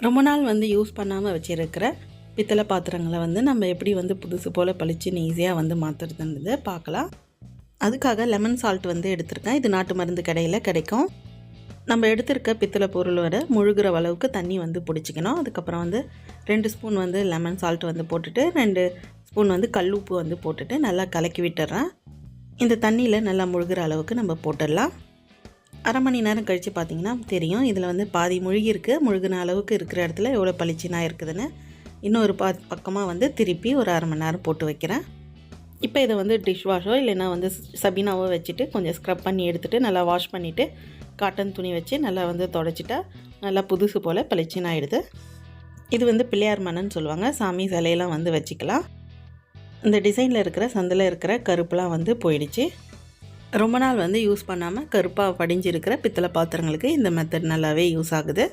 ரொம்ப நாள் வந்து யூஸ் பண்ணாமல் வச்சுருக்கிற பித்தளை பாத்திரங்களை வந்து நம்ம எப்படி வந்து புதுசு போல் பளிச்சுன்னு ஈஸியாக வந்து மாற்றுறதுன்றதை பார்க்கலாம். அதுக்காக லெமன் சால்ட் வந்து எடுத்திருக்கேன். இது நாட்டு மருந்து கடையில் கிடைக்கும். நம்ம எடுத்திருக்க பித்தளை பொருளோட முழுகிற அளவுக்கு தண்ணி வந்து பிடிச்சிக்கணும். அதுக்கப்புறம் வந்து 2 ஸ்பூன் வந்து லெமன் சால்ட் வந்து போட்டுட்டு 2 ஸ்பூன் வந்து கல்லுப்பு வந்து போட்டுட்டு நல்லா கலக்கி விட்டுறேன். இந்த தண்ணியில் நல்லா முழுகிற அளவுக்கு நம்ம போட்டுடலாம். அரை மணி நேரம் கழித்து பார்த்திங்கன்னா தெரியும். இதில் வந்து பாதி முழுகிருக்கு. முழுகின அளவுக்கு இருக்கிற இடத்துல எவ்வளோ பளிச்சுனா இருக்குதுன்னு. இன்னொரு பக்கமாக வந்து திருப்பி ஒரு அரை மணி நேரம் போட்டு வைக்கிறேன். இப்போ இதை வந்து டிஷ் வாஷோ இல்லைன்னா வந்து சபீனாவோ வச்சுட்டு கொஞ்சம் ஸ்க்ரப் பண்ணி எடுத்துகிட்டு நல்லா வாஷ் பண்ணிவிட்டு காட்டன் துணி வச்சு நல்லா வந்து தொடச்சிட்டா நல்லா புதுசு போல் பளிச்சுன்னு ஆகிடுது. இது வந்து பிள்ளையார் மணன்னு சொல்லுவாங்க. சாமி சிலையெல்லாம் வந்து வச்சுக்கலாம். இந்த டிசைனில் இருக்கிற சந்தில் இருக்கிற கருப்புலாம் வந்து போயிடுச்சு. ரொம்ப நாள் வந்து யூஸ் பண்ணாமல் கருப்பாக படிஞ்சிருக்கிற பித்தளை பாத்திரங்களுக்கு இந்த மெத்தட் நல்லாவே யூஸ் ஆகுது.